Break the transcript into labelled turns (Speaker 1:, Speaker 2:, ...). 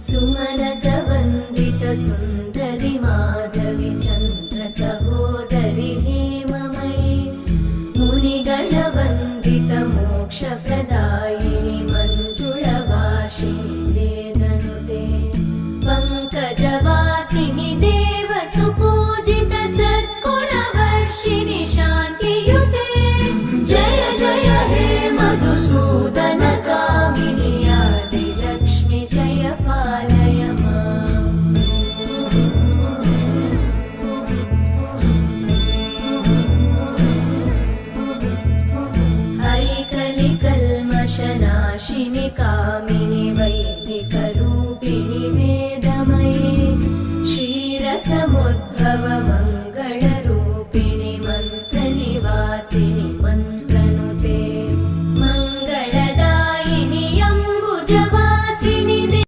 Speaker 1: सुमनसवन्दित सुन्दरि माधवि चन्द्र सहोदरि हेममयि मुनिगणवन्दित मोक्षप्रदायिनि मञ्जुळभाषिणि वेदनुते पङ्कजवासिनि देवसुपूजित सद्गुणवर्षिणि शान्तियुते जय जय हे मधुसूदन कामिनि आदिलक्ष्मि जय पालय माम्। ऐकलिकल्मषनाशिनि कामिनि वै